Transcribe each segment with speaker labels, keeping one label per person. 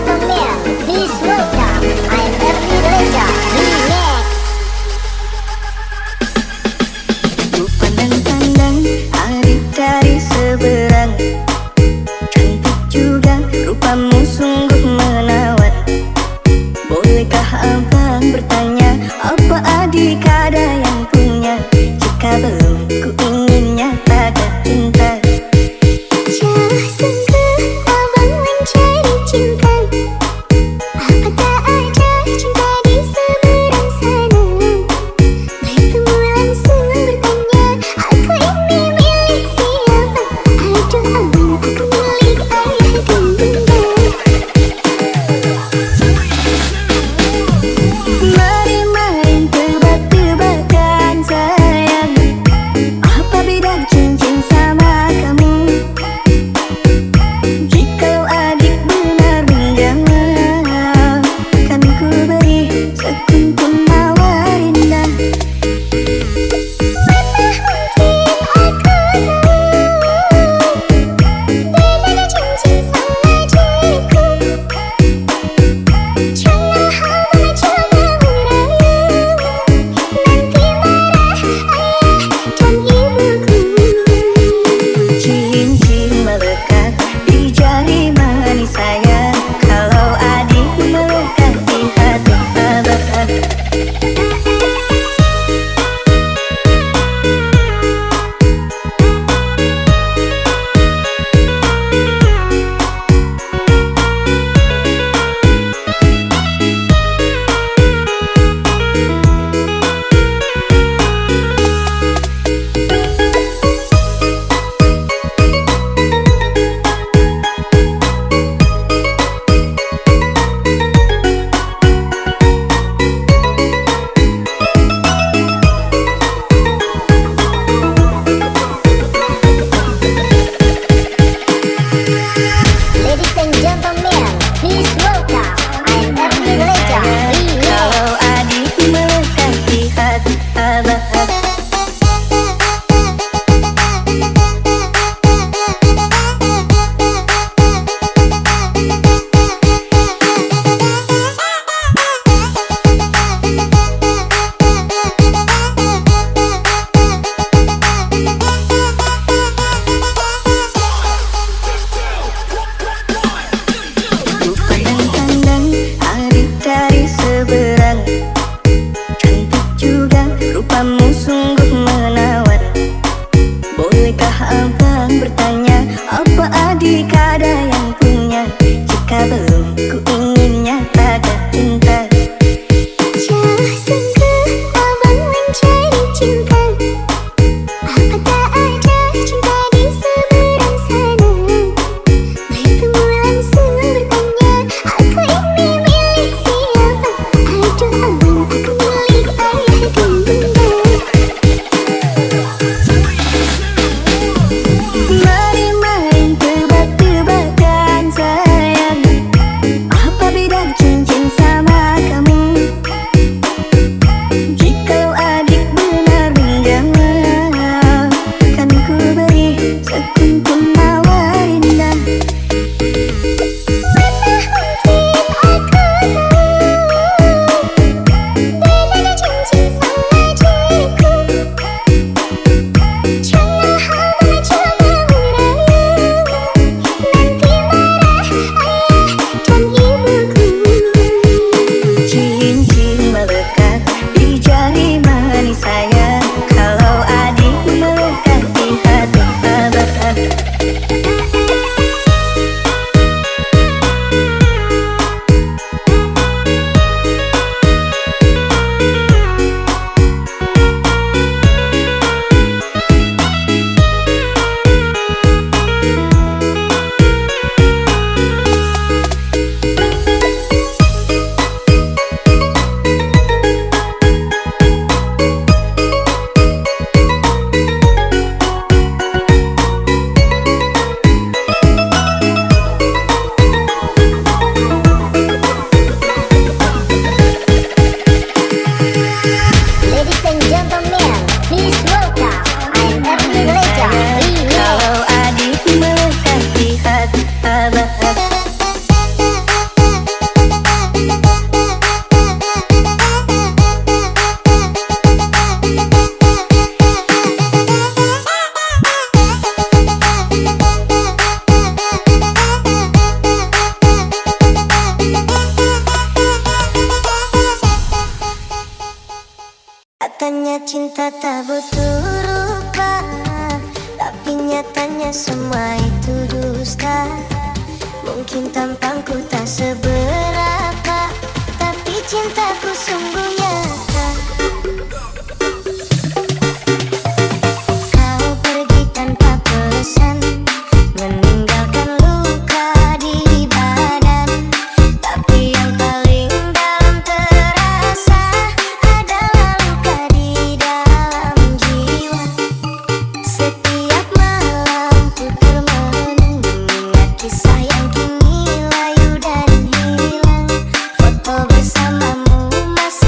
Speaker 1: gentlemen, please welcome I'm Ernie Reza Remix.
Speaker 2: Ku pandang-pandang adik dari seberang, cantik juga rupamu sungguh menawat. Bolehkah abang bertanya, apa adik ada yang punya? Jika belum, ku ingin nyatakan cinta.
Speaker 3: Jauh sungguh abang mencari cinta, apa tak ada cinta di seberang sana? Bertemu langsung bertanya, aku ini milik siapa? Aduh abang, aku milik ayah dan bunda.
Speaker 2: Mari main tebak-tebakan sayang, apa beda cincin sama kamu? Jikalau adik benar menjawab, kan ku beri sekuntum mawar indah.
Speaker 3: Mana mungkin aku tahu bedanya cincin sama diriku. Jangan abang coba merayu, nanti marah ayah dan ibuku.
Speaker 2: Cincin melekat di jari manis sayang, kalau adik melekat di hati abang.
Speaker 1: Ladies and gentlemen, please welcome I'm Ernie Reza Remix.
Speaker 2: Kalau adik melekat di hati abang. Ku pandang-pandang adik dari seberang, cantik juga rupamu sungguh menawat. Bolehkah abang bertanya, apa adik ada yang punya? Jika belum, ku ingin nyatakan cinta.
Speaker 3: Jauh sungguh abang mencari cinta, apa tak ada cinta di seberang sana? Bertemu langsung bertanya, aku ini milik siapa? Aduh abang, aku milik ayah dan bunda.
Speaker 2: Mari main tebak-tebakan sayang,
Speaker 3: Katanya cinta tak butuh rupa, tapi nyatanya semua itu dusta. Mungkin tampangku tak seberapa, tapi cintaku sungguh nyata. Kau pergi tanpa pesan, meninggalkan luka di badan. Tapi yang paling dalam terasa adalah luka di dalam jiwa. Setiap malam ku termenung mengingat kisah yang kini layu dan hilang. Foto bersamamu masih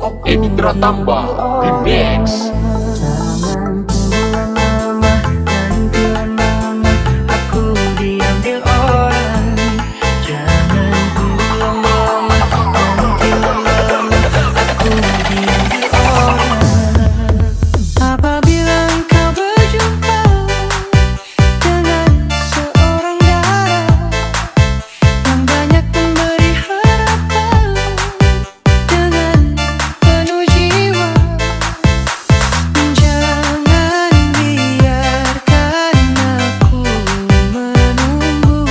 Speaker 4: Edi Pratamba Remix.
Speaker 2: Jangan tunggu lama, nanti lama-lama aku diambil orang. Jangan tunggu lama-lama, nanti lama-lama aku diambil orang. Apabila engkau berjumpa dengan seorang darah yang banyak memberi harapan dengan penuh jiwa, jangan biarkan aku menunggu.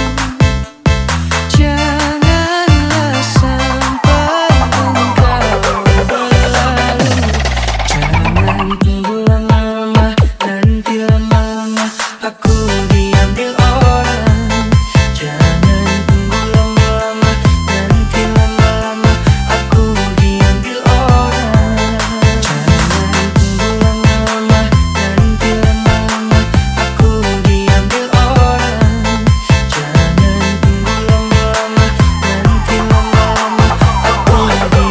Speaker 2: Janganlah sampai engkau berlalu. Jangan tunggu lama-lama, nanti lama-lama aku diambil orang. Jangan tunggu lama-lama, nanti lama-lama aku diambil orang. Jangan tunggu lama-lama, nanti lama-lama aku diambil orang. Jangan tunggu lama-lama, nanti lama-lama aku diambil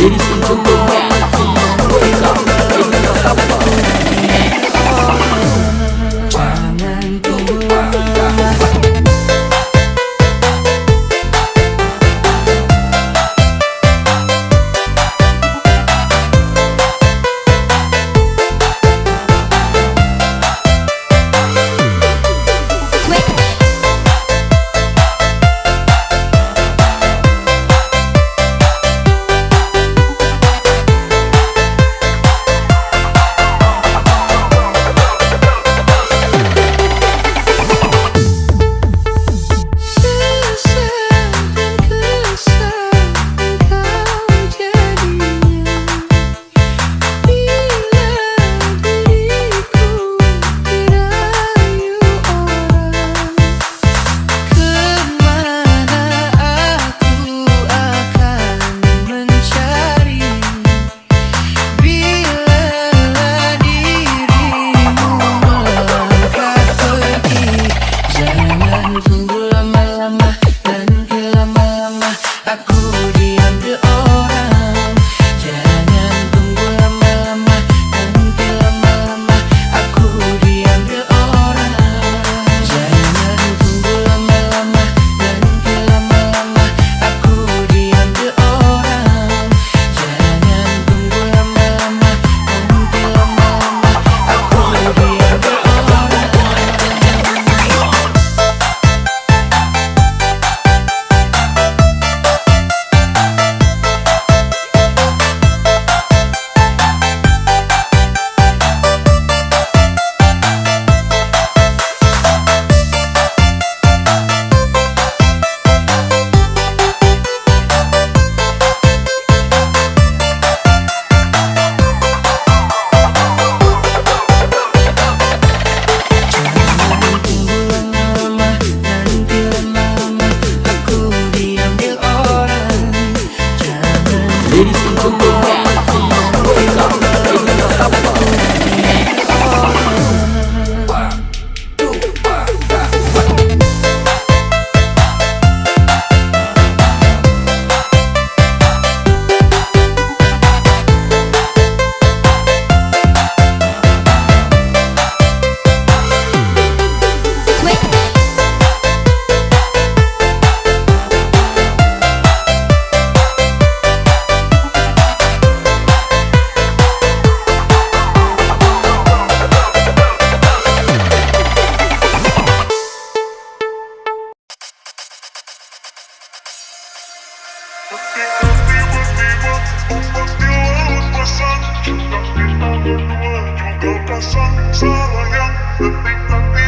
Speaker 4: Ladies and gentlemen, please welcome Edi Pratamba.
Speaker 2: Jangan tunggu lama-lama.
Speaker 4: Ladies and gentlemen, please welcome Edi Pratamba.
Speaker 5: Cinta kita berdua juga pasang sayang, detik nanti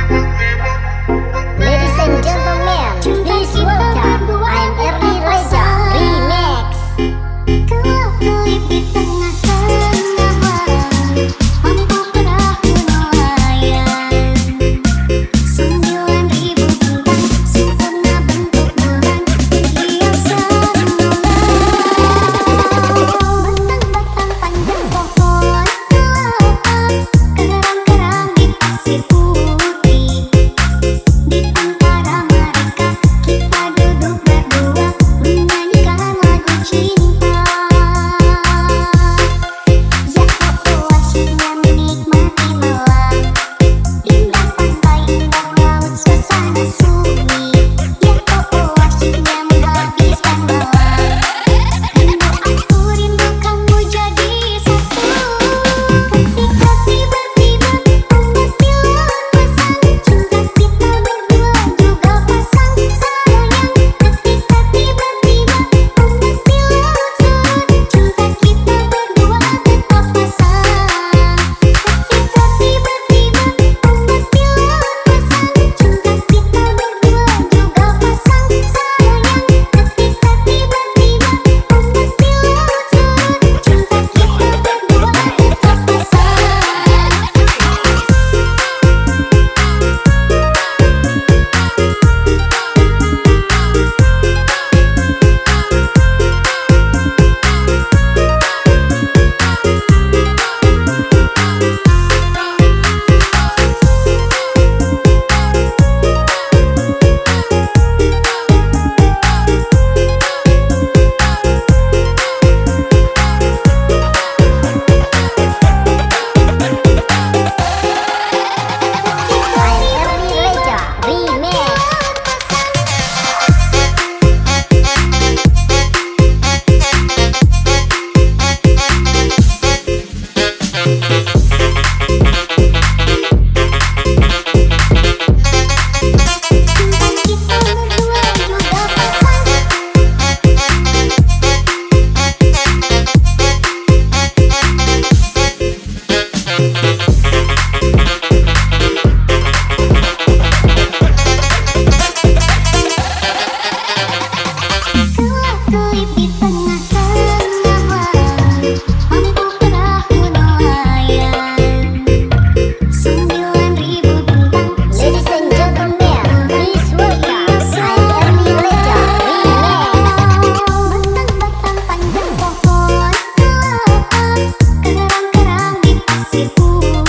Speaker 3: Kelip di tengah-tengah laut, mampu perahu nelayan. 9.000 bintang
Speaker 1: Ladies and gentlemen, please welcome I'm Ernie Leja Remix.
Speaker 3: batang-batang panjang pohon kelapa, kerang-kerang di pasir putih.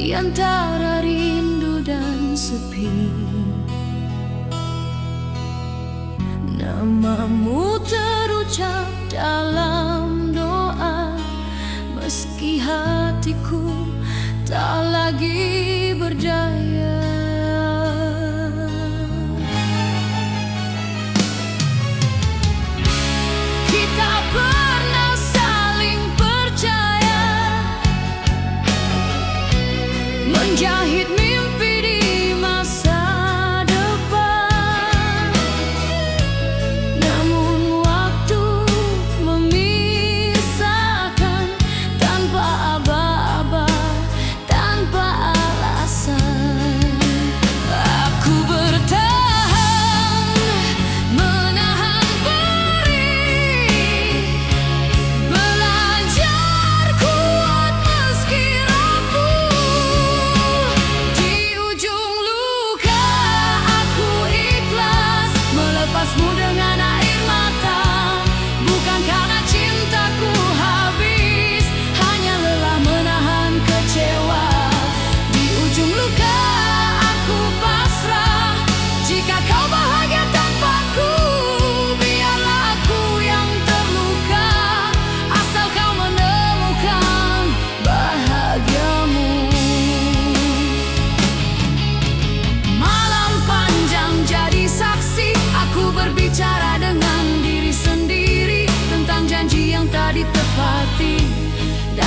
Speaker 5: di antara rindu dan sepi. Namamu terucap dalam doa, meski hatiku tak lagi berdaya. Kita pernah saling percaya, menjahit mimpi di masa depan. Namun waktu memisahkan tanpa aba-aba, tanpa alasan.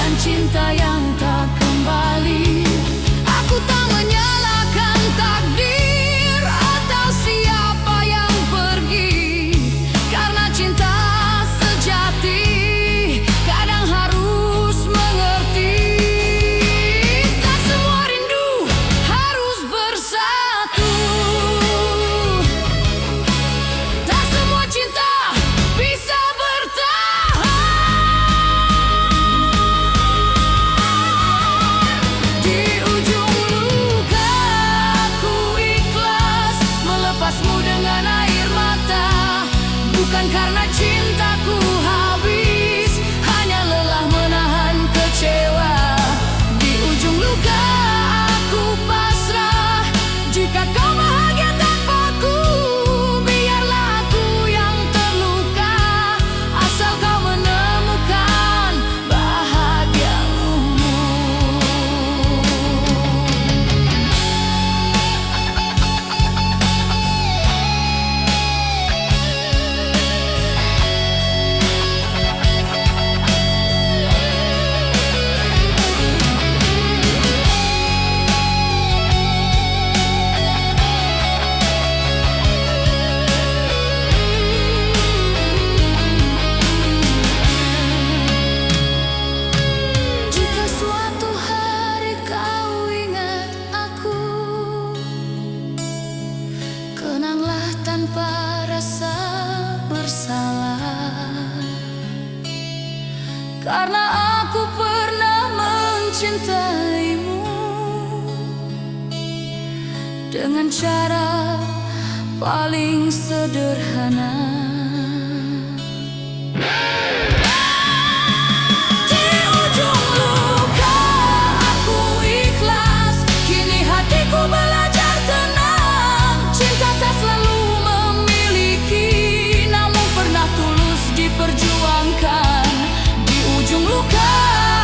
Speaker 5: dan cinta yang tak kembali. Aku tak menyalahkan takdir atau siapa yang pergi, karena cinta sejati kadang harus mengerti. Tak semua rindu harus bersatu, tak semua cinta bisa bertahan. Di ujung luka aku ikhlas melepasmu dengan air mata, bukan karena cintaku habis, hanya lelah menahan kecewa. Di ujung luka aku pasrah, jika kau bahagia tanpaku, biarlah aku yang terluka, asal kau menemukan bahagiamu. Jika suatu hari kau ingat aku, kenanglah tanpa rasa bersalah, karena aku pernah mencintaimu dengan cara paling sederhana. Di ujung luka aku ikhlas, kini hatiku belajar tenang. Cinta tak selalu memiliki, namun pernah tulus diperjuangkan. Di ujung luka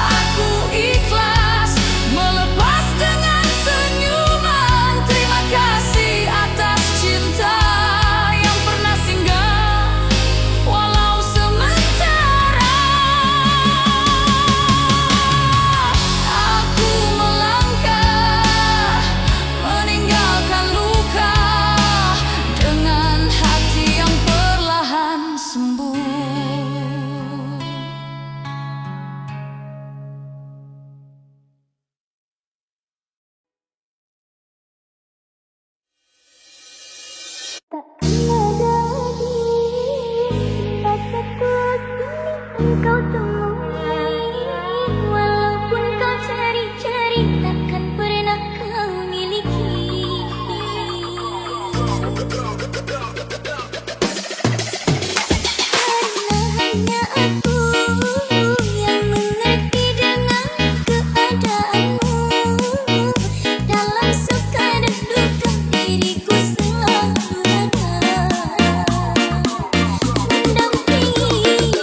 Speaker 5: aku ikhlas melepas dengan senyuman. Terima kasih atas cinta yang pernah singgah, walau sementara. Aku melangkah meninggalkan luka dengan hati yang perlahan sembuh.
Speaker 3: Takkan ada lagi rasaku kini engkau temui, walaupun kau cari-cari takkan pernah kau miliki. Karena hanya aku yang mengerti dengan keadaanmu, dalam suka dan duka diriku selalu ada mendampingi.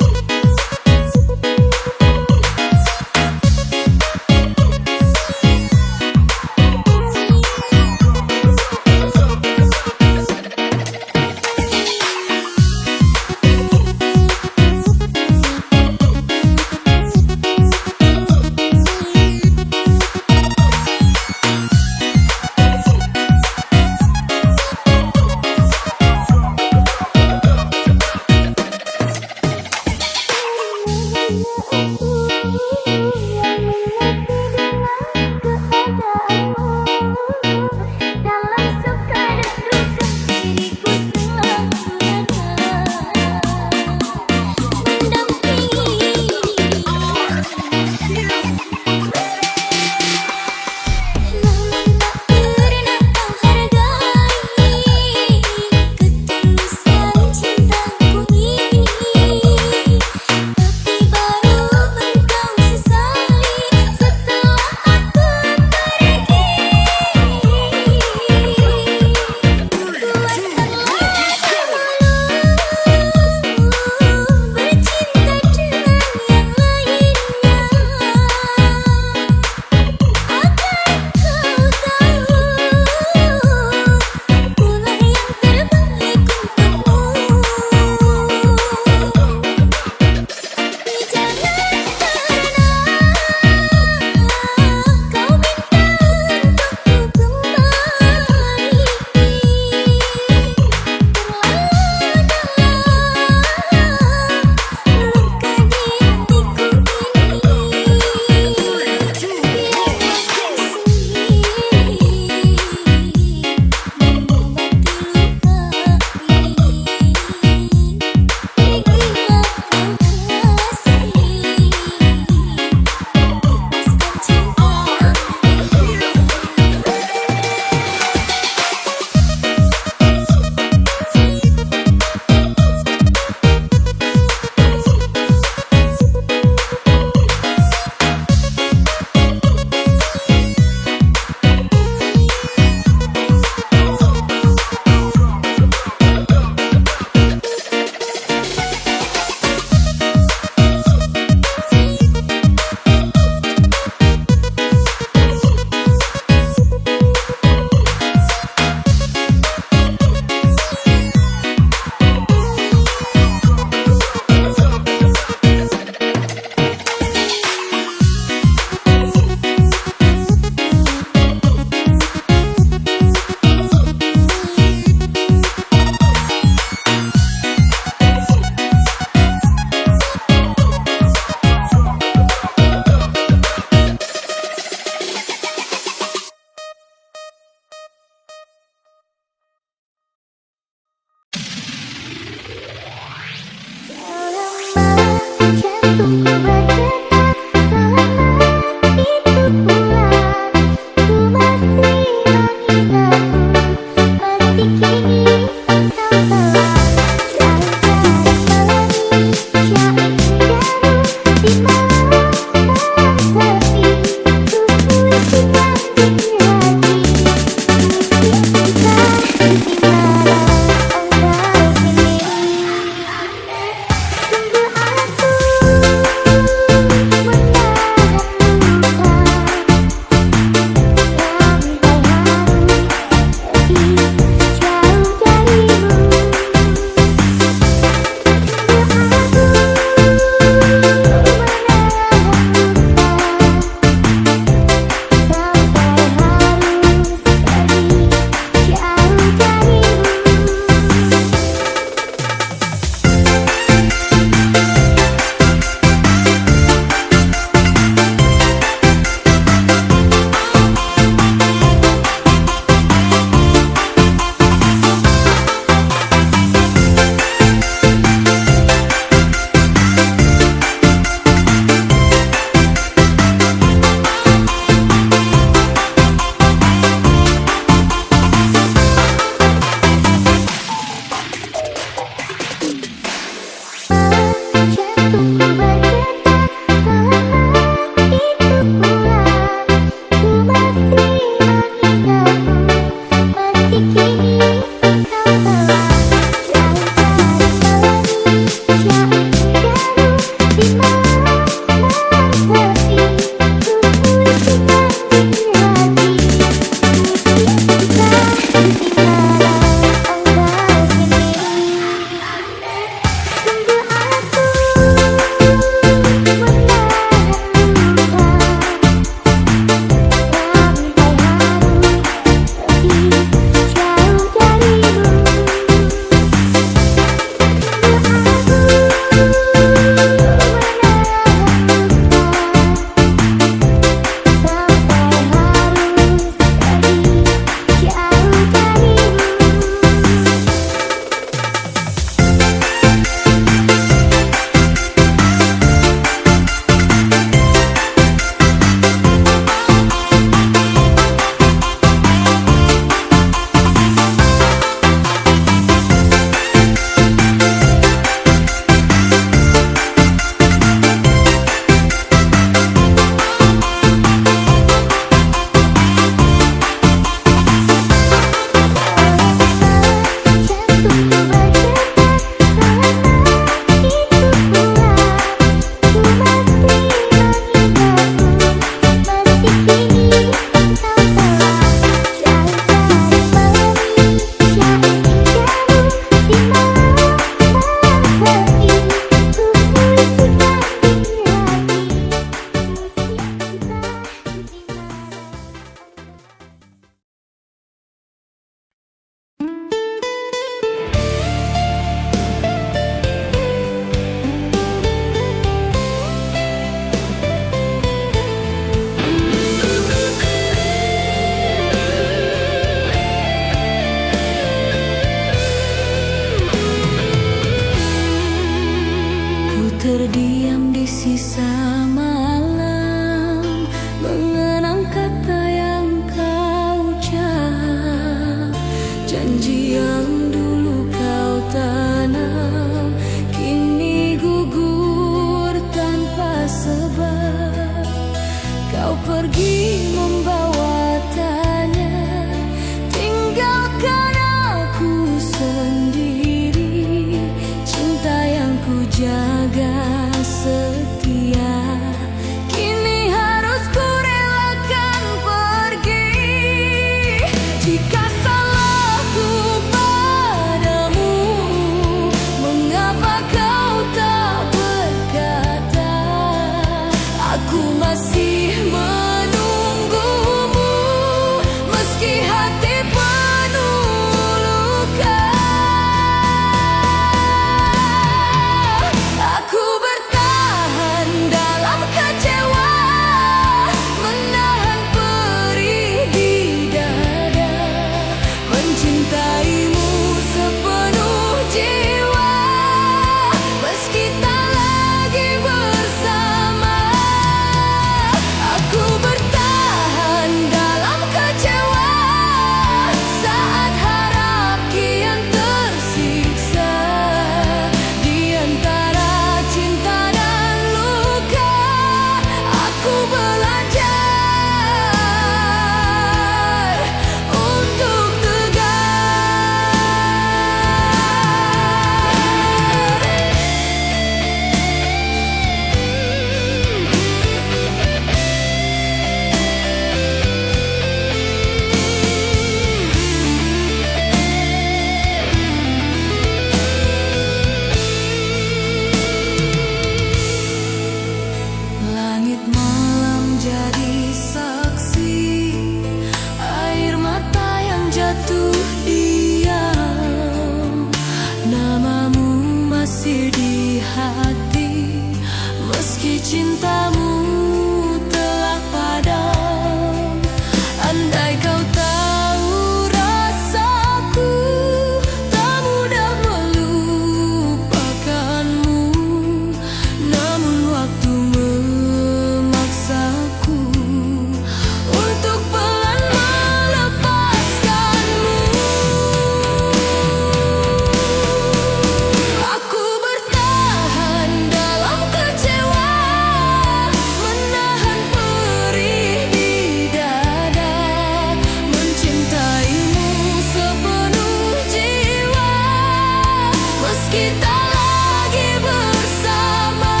Speaker 5: kita lagi bersama.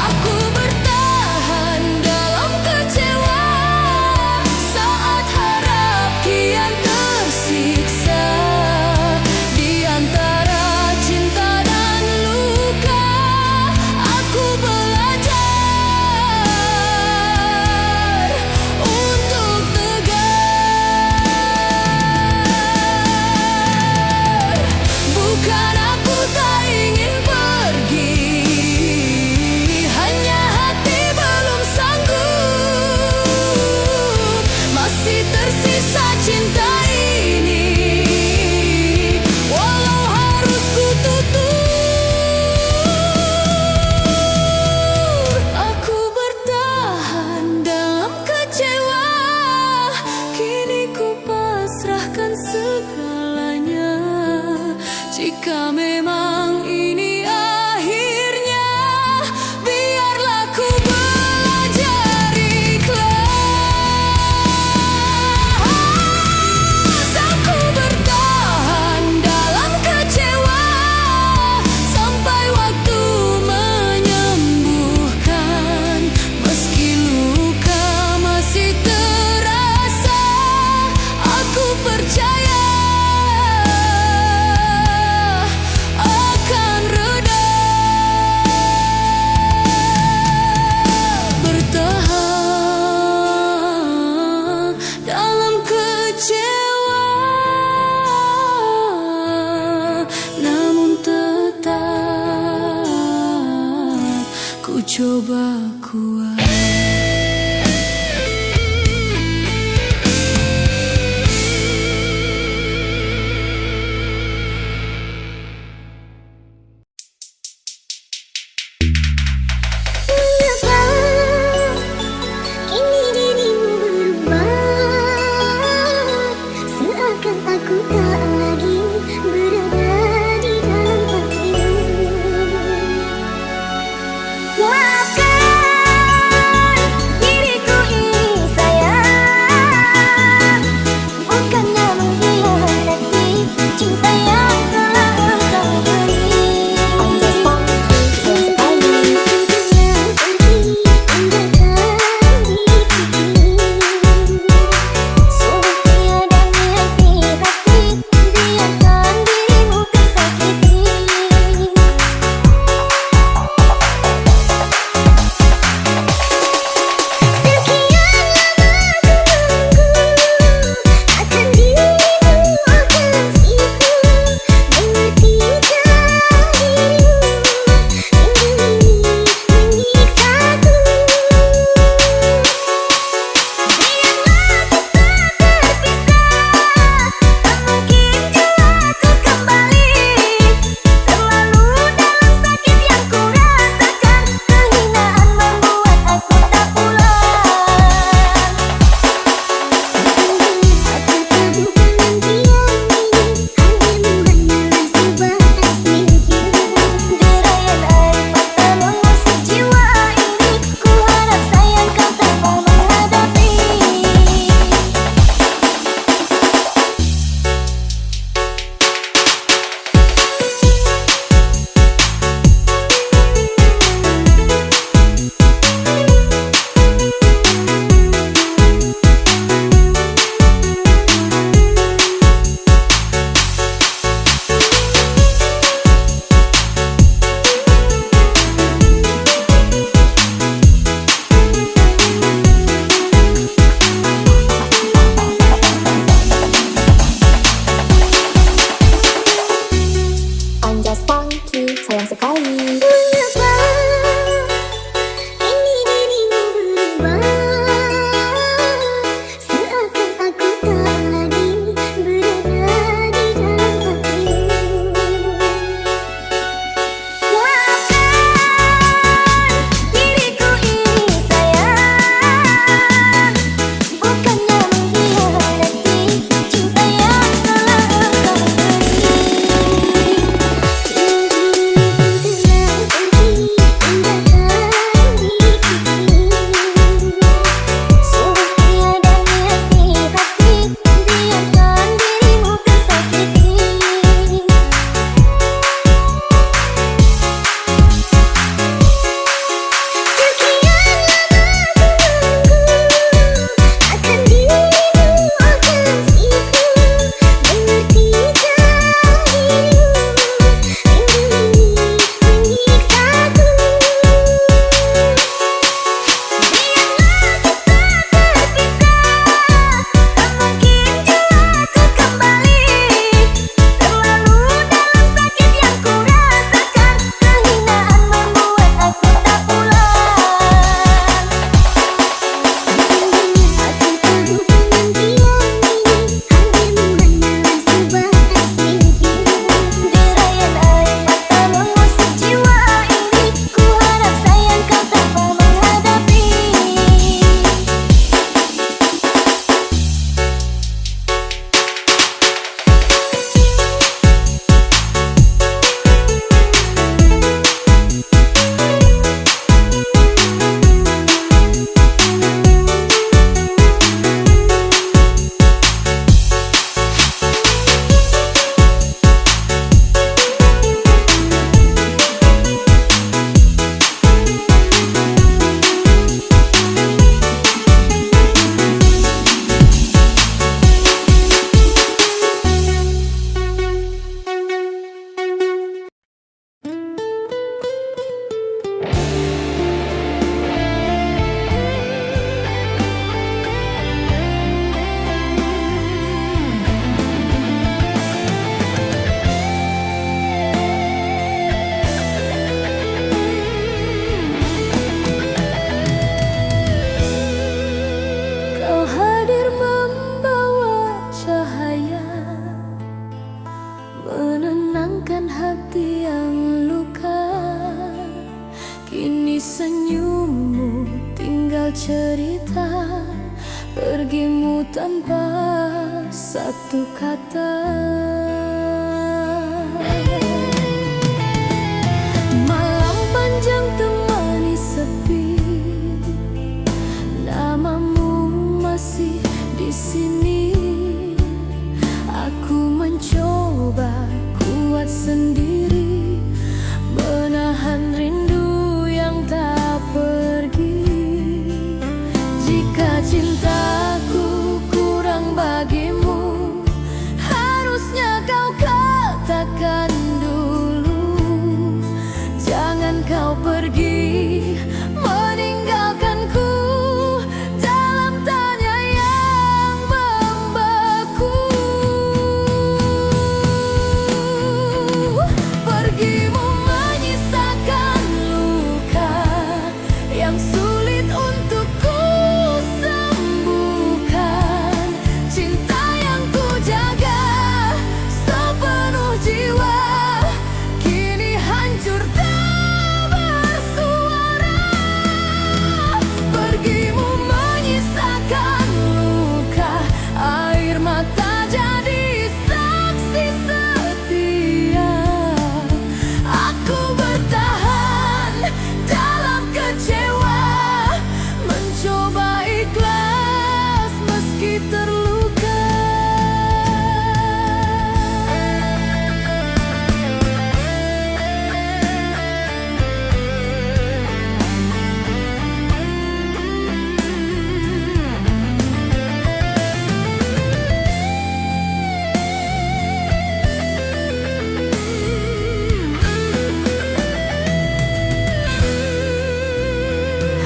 Speaker 5: Aku bertahan dalam kecewa saat harap kian tersiksa. Di antara cinta dan luka, aku belajar untuk tegar. Bukan aku tak ingin pergi, hanya hati belum sanggup. Masih tersisa cinta ini, walau harus ku tutur. Aku bertahan dalam kecewa, kini ku pasrahkan segalanya. Jika memang ini akhirnya, biarlah ku belajar ikhlas. Aku bertahan dalam kecewa sampai waktu menyembuhkan. Meski luka masih terasa, aku percaya. Aku menenangkan hati yang luka. Kini senyummu tinggal cerita, pergimu tanpa satu kata. Malam panjang temani sepi, namamu masih di sini. Aku mencoba kuat sendiri, menahan rindu yang tak pergi. Jika cintaku kurang bagimu, harusnya kau katakan dulu. Jangan kau pergi meninggalkanku dalam tanya yang membeku. Pergimu menyisakan luka yang sulit untuk ku sembuhkan. Cinta yang ku jaga sepenuh jiwa kini hancur tak bersuara. Pergimu menyisakan luka, air mata jadi saksi setia. Aku bertahan dalam kecewa, mencoba ikhlas meski terluka.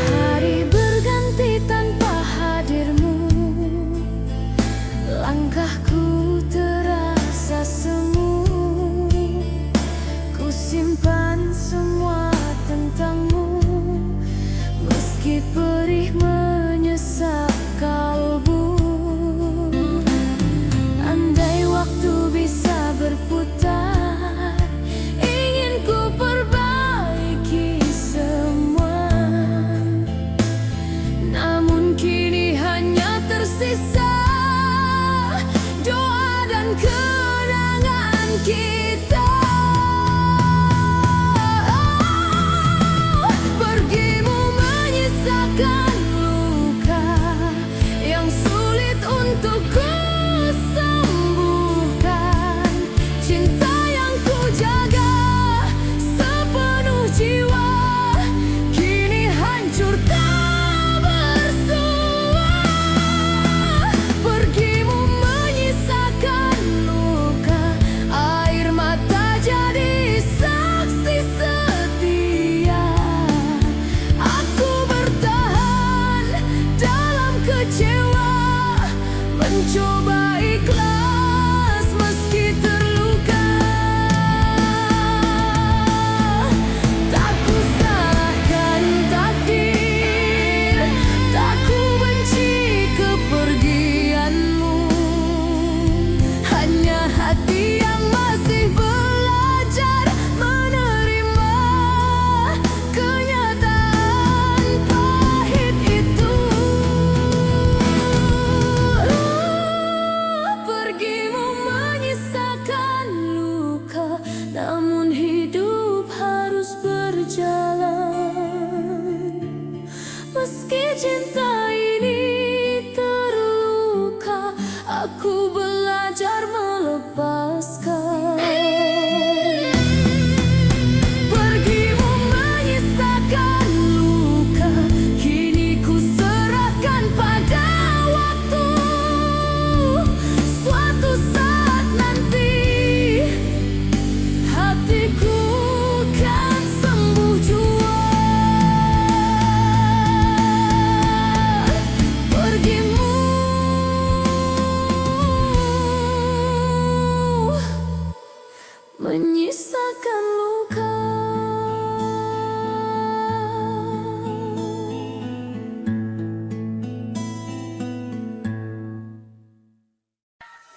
Speaker 5: Hari berganti tanpa hadirmu, langkahku terasa semu. Ku simpan semua tentangmu, meski perih menyesap kalbu. Andai waktu bisa berputar, ingin ku perbaiki semua. Namun kini hanya tersisa doa dan kenangan kita. Pergimu menyisakan luka yang sulit untuk ku sembuhkan. Cinta yang ku jaga sepenuh jiwa kini hancur tak bersua. Pergimu menyisakan luka, air mata jadi saksi setia. Aku bertahan dalam kecewa, mencoba ikhlas meski terluka. Tak ku salahkan takdir, tak ku benci kepergianmu. Hanya hati yang masih belajar menerima kenyataan pahit itu. Pergimu menyisakan luka, namun hidup harus berjalan. Meski cinta ini terluka, aku belajar melepaskan. Pergimu menyisakan luka, kini ku serahkan pada waktu. Suatu saat nanti hatiku kan sembuh jua. Pergimu menyisakan luka.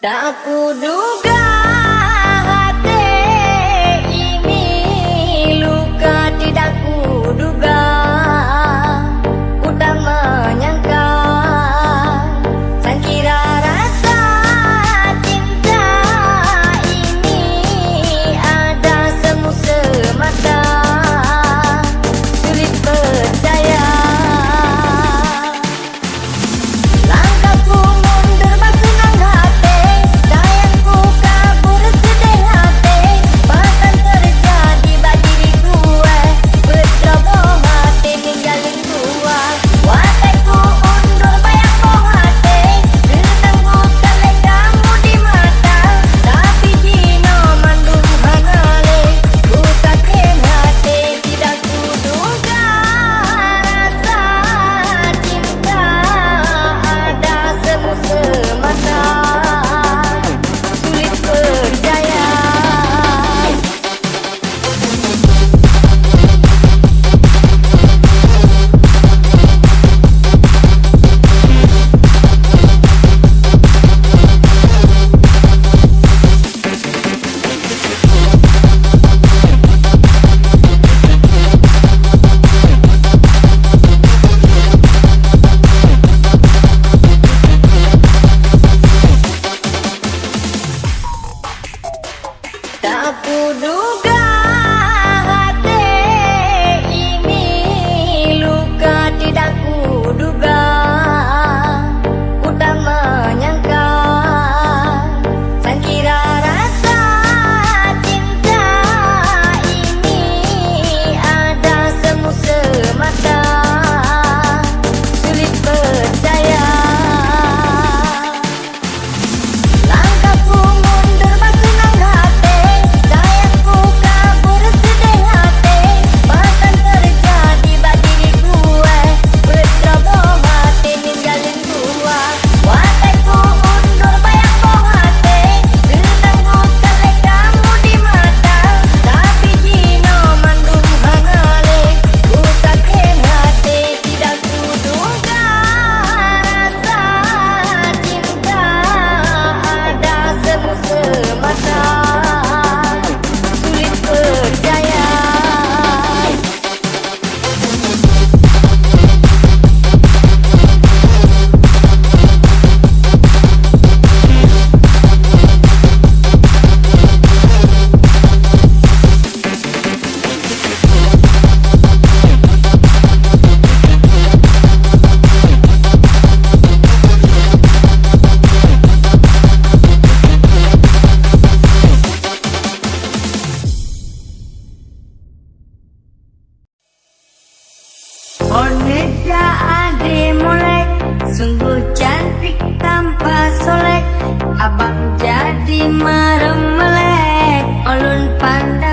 Speaker 1: Tak kuduga hati
Speaker 2: Tak kuduga hati ini luka, tidak kuduga, ku tak menyangka, sangkira rasa cinta ini ada semu semata, sulit percaya. Langkahku mundur bersenang hati, sayangku kabur sedih hati, bahkan terjadi bagi diri gue, berceroboh hati ninggalin gue. Wateku undur bayang boh hati, ditangguhkan oleh kamu di mata, tapi jino mandung hangale, ku sakit hati, tidak kuduga rasa cinta ada semu semata, sulit percaya. Oneja ade mulai, sungguh cantik tanpa solek, abang jadi merem melek, ulun pandang